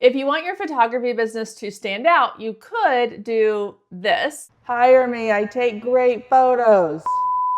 If you want your photography business to stand out, you could do this. Hire me, I take great photos.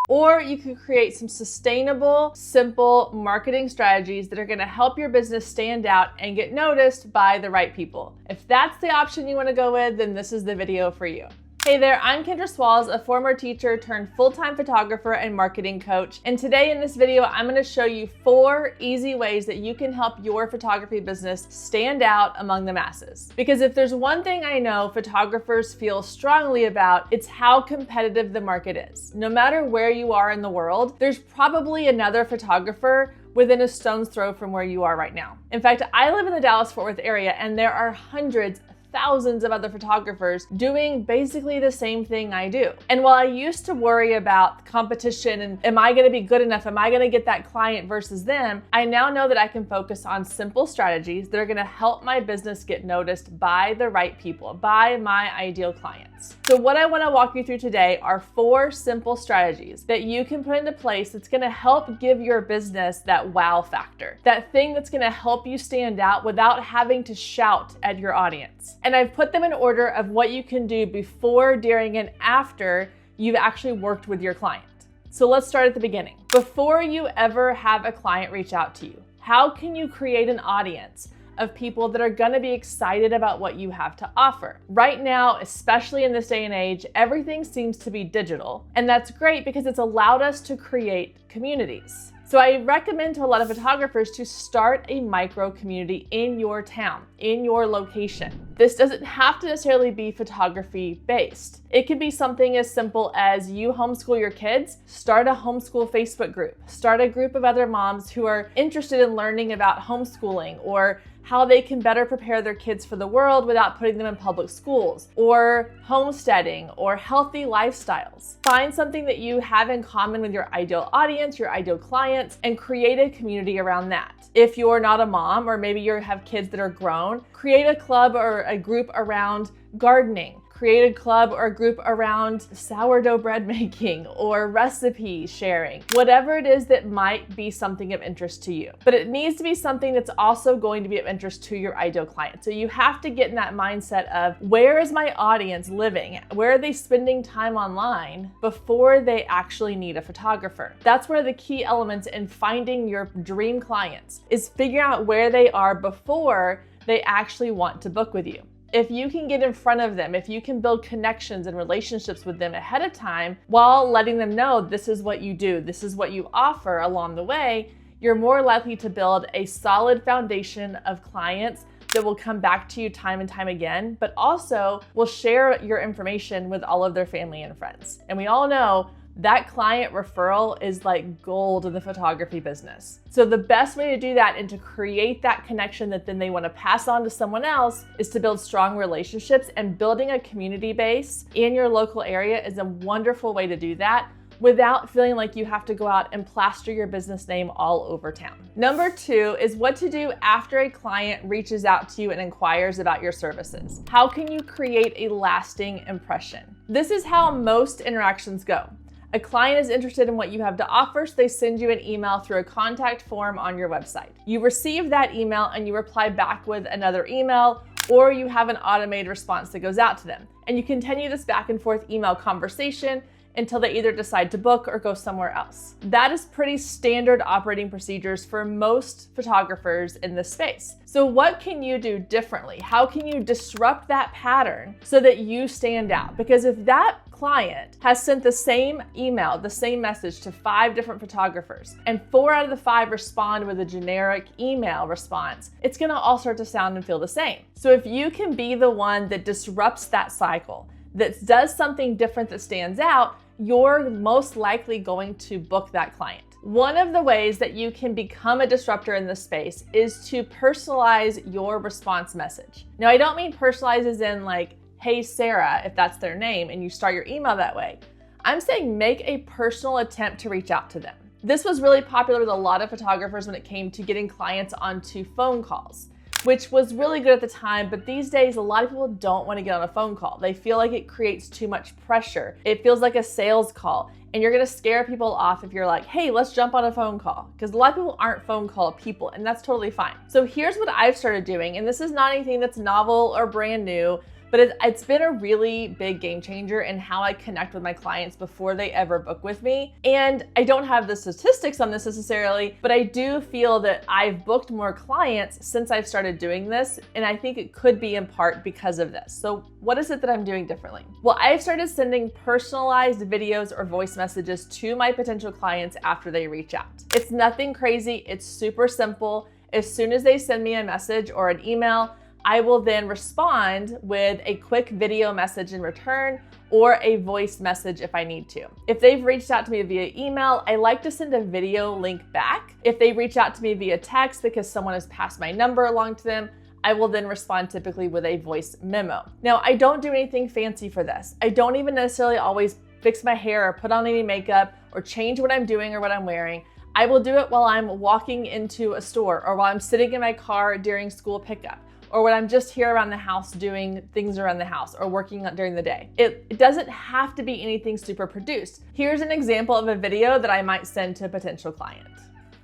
Or you could create some sustainable, simple marketing strategies that are gonna help your business stand out and get noticed by the right people. If that's the option you wanna go with, then this is the video for you. Hey there, I'm Kendra Swalls, a former teacher turned full-time photographer and marketing coach. And today in this video, I'm gonna show you 4 easy ways that you can help your photography business stand out among the masses. Because if there's one thing I know photographers feel strongly about, it's how competitive the market is. No matter where you are in the world, there's probably another photographer within a stone's throw from where you are right now. In fact, I live in the Dallas-Fort Worth area and there are hundreds, thousands of other photographers doing basically the same thing I do. And while I used to worry about competition and am I gonna be good enough? Am I gonna get that client versus them? I now know that I can focus on simple strategies that are gonna help my business get noticed by the right people, by my ideal clients. So what I wanna walk you through today are 4 simple strategies that you can put into place that's gonna help give your business that wow factor, that thing that's gonna help you stand out without having to shout at your audience. And I've put them in order of what you can do before, during, and after you've actually worked with your client. So let's start at the beginning. Before you ever have a client reach out to you, how can you create an audience of people that are gonna be excited about what you have to offer? Right now, especially in this day and age, everything seems to be digital. And that's great because it's allowed us to create communities. So I recommend to a lot of photographers to start a micro community in your town, in your location. This doesn't have to necessarily be photography based. It could be something as simple as you homeschool your kids, start a homeschool Facebook group, start a group of other moms who are interested in learning about homeschooling or how they can better prepare their kids for the world without putting them in public schools, or homesteading, or healthy lifestyles. Find something that you have in common with your ideal audience, your ideal clients, and create a community around that. If you're not a mom, or maybe you have kids that are grown, create a club or a group around gardening. Create a club or a group around sourdough bread making or recipe sharing, whatever it is that might be something of interest to you. But it needs to be something that's also going to be of interest to your ideal client. So you have to get in that mindset of, where is my audience living? Where are they spending time online before they actually need a photographer? That's one of the key elements in finding your dream clients, is figuring out where they are before they actually want to book with you. If you can get in front of them, if you can build connections and relationships with them ahead of time while letting them know this is what you do, this is what you offer along the way, you're more likely to build a solid foundation of clients that will come back to you time and time again, but also will share your information with all of their family and friends. And we all know that client referral is like gold in the photography business. So the best way to do that and to create that connection that then they want to pass on to someone else is to build strong relationships, and building a community base in your local area is a wonderful way to do that without feeling like you have to go out and plaster your business name all over town. Number 2 is what to do after a client reaches out to you and inquires about your services. How can you create a lasting impression? This is how most interactions go. A client is interested in what you have to offer, so they send you an email through a contact form on your website. You receive that email and you reply back with another email, or you have an automated response that goes out to them. And you continue this back and forth email conversation until they either decide to book or go somewhere else. That is pretty standard operating procedures for most photographers in this space. So what can you do differently? How can you disrupt that pattern so that you stand out? Because if that client has sent the same email, the same message to 5 different photographers, and 4 out of the 5 respond with a generic email response, it's gonna all start to sound and feel the same. So if you can be the one that disrupts that cycle, that does something different that stands out, you're most likely going to book that client. One of the ways that you can become a disruptor in this space is to personalize your response message. Now, I don't mean personalize as in like, hey Sarah, if that's their name, and you start your email that way. I'm saying make a personal attempt to reach out to them. This was really popular with a lot of photographers when it came to getting clients onto phone calls. which was really good at the time, but these days a lot of people don't want to get on a phone call. They feel like it creates too much pressure. It feels like a sales call, and you're gonna scare people off if you're like, hey, let's jump on a phone call, because a lot of people aren't phone call people, and that's totally fine. So here's what I've started doing, and this is not anything that's novel or brand new, but it's been a really big game changer in how I connect with my clients before they ever book with me. And I don't have the statistics on this necessarily, but I do feel that I've booked more clients since I've started doing this. And I think it could be in part because of this. So what is it that I'm doing differently? Well, I've started sending personalized videos or voice messages to my potential clients after they reach out. It's nothing crazy. It's super simple. As soon as they send me a message or an email, I will then respond with a quick video message in return or a voice message if I need to. If they've reached out to me via email, I like to send a video link back. If they reach out to me via text because someone has passed my number along to them, I will then respond typically with a voice memo. Now, I don't do anything fancy for this. I don't even necessarily always fix my hair or put on any makeup or change what I'm doing or what I'm wearing. I will do it while I'm walking into a store or while I'm sitting in my car during school pickup, or when I'm just here around the house doing things around the house or working during the day. It doesn't have to be anything super produced. Here's an example of a video that I might send to a potential client.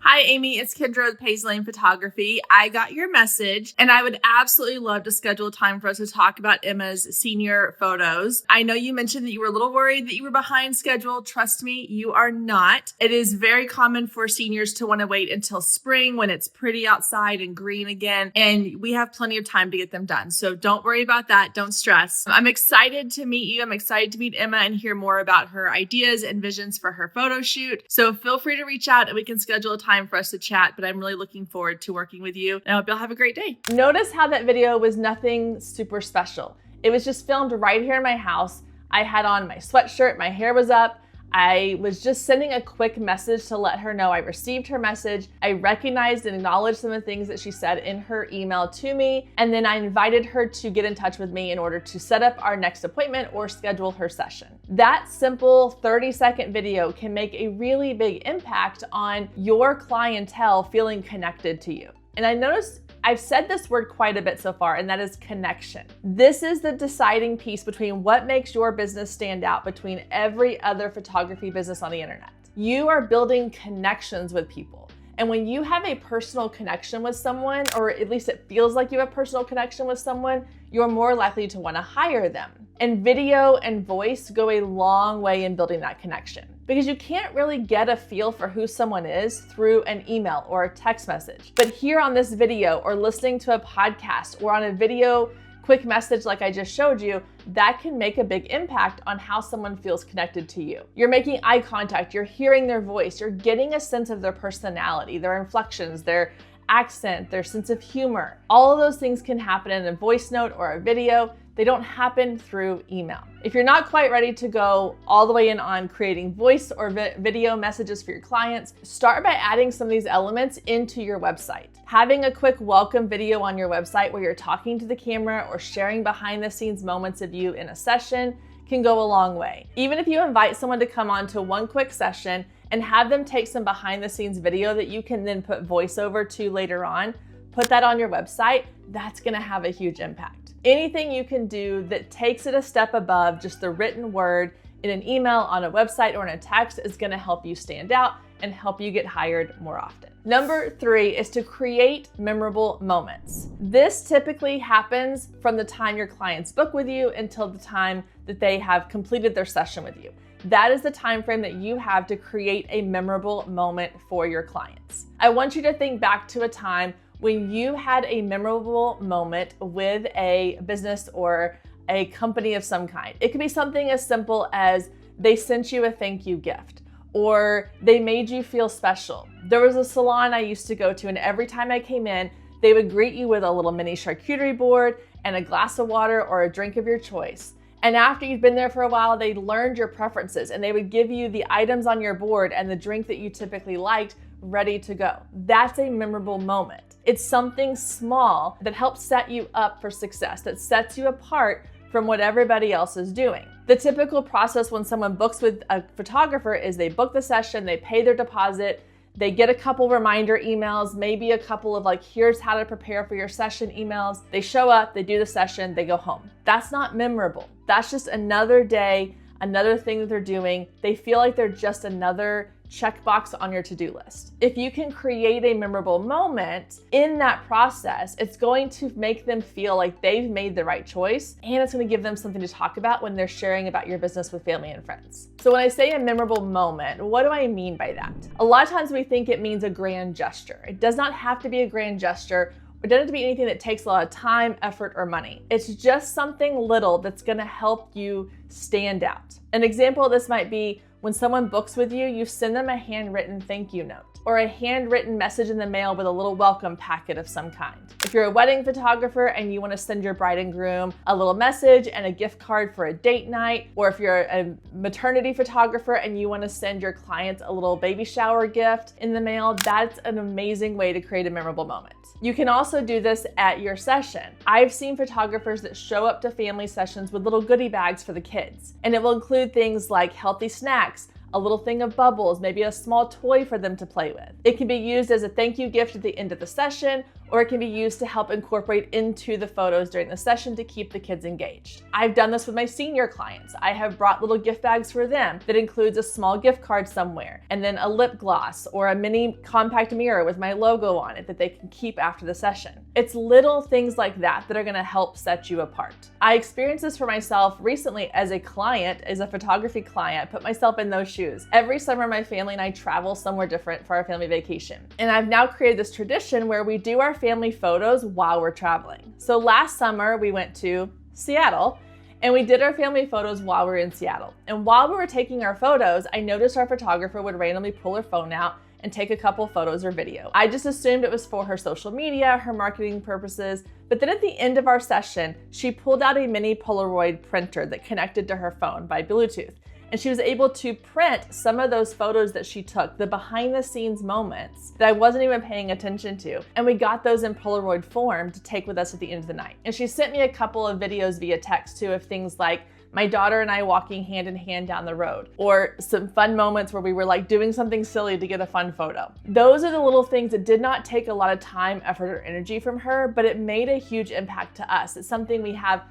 Hi, Amy. It's Kendra with Paisley Lane Photography. I got your message, and I would absolutely love to schedule a time for us to talk about Emma's senior photos. I know you mentioned that you were a little worried that you were behind schedule. Trust me, you are not. It is very common for seniors to want to wait until spring when it's pretty outside and green again, and we have plenty of time to get them done. So don't worry about that. Don't stress. I'm excited to meet you. I'm excited to meet Emma and hear more about her ideas and visions for her photo shoot. So feel free to reach out and we can schedule a time for us to chat, but I'm really looking forward to working with you, and I hope you'll have a great day. Notice how that video was nothing super special. It was just filmed right here in my house. I had on my sweatshirt, my hair was up. I was just sending a quick message to let her know I received her message. I recognized and acknowledged some of the things that she said in her email to me. And then I invited her to get in touch with me in order to set up our next appointment or schedule her session. That simple 30-second video can make a really big impact on your clientele feeling connected to you. And I noticed I've said this word quite a bit so far, and that is connection. This is the deciding piece between what makes your business stand out between every other photography business on the internet. You are building connections with people. And when you have a personal connection with someone, or at least it feels like you have a personal connection with someone, you're more likely to want to hire them. And video and voice go a long way in building that connection, because you can't really get a feel for who someone is through an email or a text message. But here on this video, or listening to a podcast, or on a video quick message like I just showed you, that can make a big impact on how someone feels connected to you. You're making eye contact, you're hearing their voice, you're getting a sense of their personality, their inflections, their accent, their sense of humor. All of those things can happen in a voice note or a video. They don't happen through email. If you're not quite ready to go all the way in on creating voice or video messages for your clients, start by adding some of these elements into your website. Having a quick welcome video on your website where you're talking to the camera or sharing behind the scenes moments of you in a session can go a long way. Even if you invite someone to come on to one quick session and have them take some behind the scenes video that you can then put voiceover to later on, put that on your website, that's gonna have a huge impact. Anything you can do that takes it a step above just the written word in an email, on a website, or in a text is gonna help you stand out and help you get hired more often. Number 3 is to create memorable moments. This typically happens from the time your clients book with you until the time that they have completed their session with you. That is the time frame that you have to create a memorable moment for your clients. I want you to think back to a time when you had a memorable moment with a business or a company of some kind. It could be something as simple as they sent you a thank you gift, or they made you feel special. There was a salon I used to go to, and every time I came in, they would greet you with a little mini charcuterie board and a glass of water or a drink of your choice. And after you've been there for a while, they learned your preferences and they would give you the items on your board and the drink that you typically liked ready to go. That's a memorable moment. It's something small that helps set you up for success, that sets you apart from what everybody else is doing. The typical process when someone books with a photographer is they book the session, they pay their deposit, They get a couple reminder emails, maybe a couple of like, here's how to prepare for your session emails. They show up, they do the session, they go home. That's not memorable. That's just another day, another thing that they're doing. They feel like they're just another checkbox on your to-do list. If you can create a memorable moment in that process, it's going to make them feel like they've made the right choice, and it's going to give them something to talk about when they're sharing about your business with family and friends. So when I say a memorable moment, what do I mean by that? A lot of times we think it means a grand gesture. It does not have to be a grand gesture. It doesn't have to be anything that takes a lot of time, effort, or money. It's just something little that's gonna help you stand out. An example of this might be when someone books with you, you send them a handwritten thank you note or a handwritten message in the mail with a little welcome packet of some kind. If you're a wedding photographer and you want to send your bride and groom a little message and a gift card for a date night, or if you're a maternity photographer and you want to send your clients a little baby shower gift in the mail, that's an amazing way to create a memorable moment. You can also do this at your session. I've seen photographers that show up to family sessions with little goodie bags for the kids, and it will include things like healthy snacks, a little thing of bubbles, maybe a small toy for them to play with. It can be used as a thank you gift at the end of the session, or it can be used to help incorporate into the photos during the session to keep the kids engaged. I've done this with my senior clients. I have brought little gift bags for them that includes a small gift card somewhere, and then a lip gloss or a mini compact mirror with my logo on it that they can keep after the session. It's little things like that that are gonna help set you apart. I experienced this for myself recently as a client, as a photography client, put myself in those shoes. Every summer, my family and I travel somewhere different for our family vacation. And I've now created this tradition where we do our family photos while we're traveling. So last summer we went to Seattle and we did our family photos while we were in Seattle. And while we were taking our photos, I noticed our photographer would randomly pull her phone out and take a couple photos or video. I just assumed it was for her social media, her marketing purposes. But then at the end of our session, she pulled out a mini Polaroid printer that connected to her phone by Bluetooth. And she was able to print some of those photos that she took, the behind the scenes moments that I wasn't even paying attention to. And we got those in Polaroid form to take with us at the end of the night. And she sent me a couple of videos via text too of things like my daughter and I walking hand in hand down the road, or some fun moments where we were like doing something silly to get a fun photo. Those are the little things that did not take a lot of time, effort, or energy from her, but it made a huge impact to us. It's something we have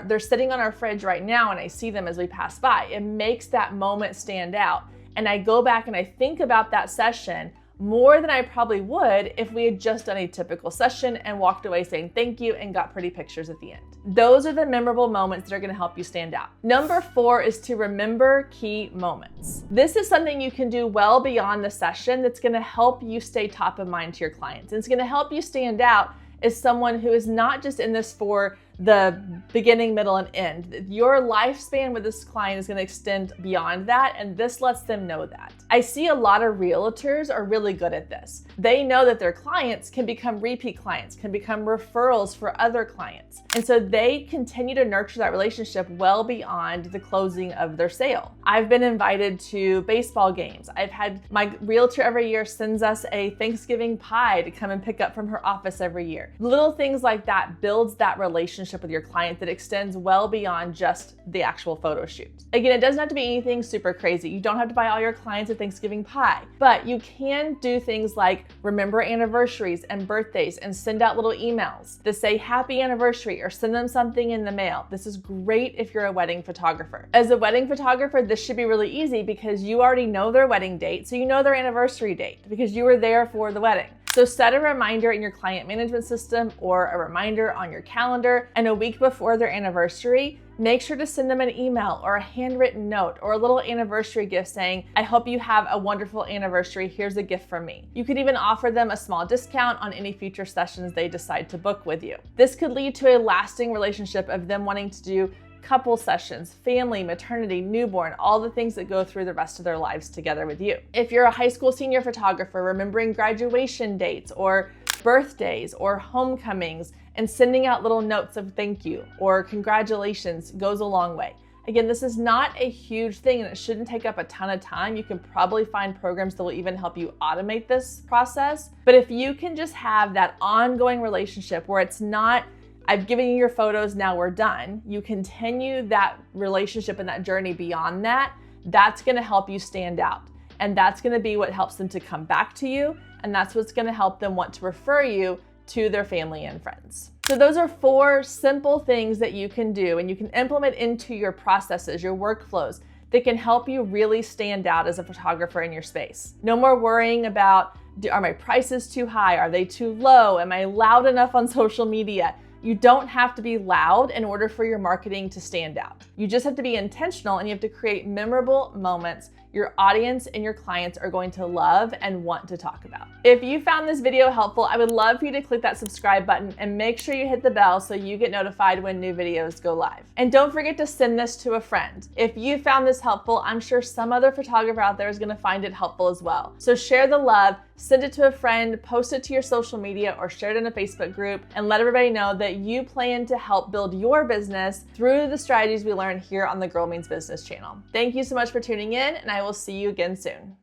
they're sitting on our fridge right now and I see them as we pass by. It makes that moment stand out. And I go back and I think about that session more than I probably would if we had just done a typical session and walked away saying thank you and got pretty pictures at the end. Those are the memorable moments that are gonna help you stand out. Number 4 is to remember key moments. This is something you can do well beyond the session that's gonna help you stay top of mind to your clients. And it's gonna help you stand out as someone who is not just in this for the beginning, middle, and end. Your lifespan with this client is going to extend beyond that, and this lets them know that. I see a lot of realtors are really good at this. They know that their clients can become repeat clients, can become referrals for other clients. And so they continue to nurture that relationship well beyond the closing of their sale. I've been invited to baseball games. I've had my realtor every year sends us a Thanksgiving pie to come and pick up from her office every year. Little things like that builds that relationship with your client that extends well beyond just the actual photo shoot. Again, it doesn't have to be anything super crazy. You don't have to buy all your clients a Thanksgiving pie, but you can do things like remember anniversaries and birthdays and send out little emails that say happy anniversary or send them something in the mail. This is great if you're a wedding photographer. As a wedding photographer, this should be really easy because you already know their wedding date, so you know their anniversary date because you were there for the wedding. So set a reminder in your client management system or a reminder on your calendar, and a week before their anniversary, make sure to send them an email or a handwritten note or a little anniversary gift saying, I hope you have a wonderful anniversary, here's a gift from me. You could even offer them a small discount on any future sessions they decide to book with you. This could lead to a lasting relationship of them wanting to do couple sessions, family, maternity, newborn, all the things that go through the rest of their lives together with you. If you're a high school senior photographer, remembering graduation dates or birthdays or homecomings and sending out little notes of thank you or congratulations goes a long way. Again, this is not a huge thing and it shouldn't take up a ton of time. You can probably find programs that will even help you automate this process. But if you can just have that ongoing relationship where it's not, I've given you your photos, now we're done. You continue that relationship and that journey beyond that. That's gonna help you stand out. And that's gonna be what helps them to come back to you, and that's what's gonna help them want to refer you to their family and friends. So those are 4 simple things that you can do and you can implement into your processes, your workflows, that can help you really stand out as a photographer in your space. No more worrying about, are my prices too high? Are they too low? Am I loud enough on social media? You don't have to be loud in order for your marketing to stand out. You just have to be intentional and you have to create memorable moments your audience and your clients are going to love and want to talk about. If you found this video helpful, I would love for you to click that subscribe button and make sure you hit the bell so you get notified when new videos go live. And don't forget to send this to a friend. If you found this helpful, I'm sure some other photographer out there is gonna find it helpful as well. So share the love, send it to a friend, post it to your social media or share it in a Facebook group and let everybody know that you plan to help build your business through the strategies we learn here on the Girl Means Business channel. Thank you so much for tuning in and I will see you again soon.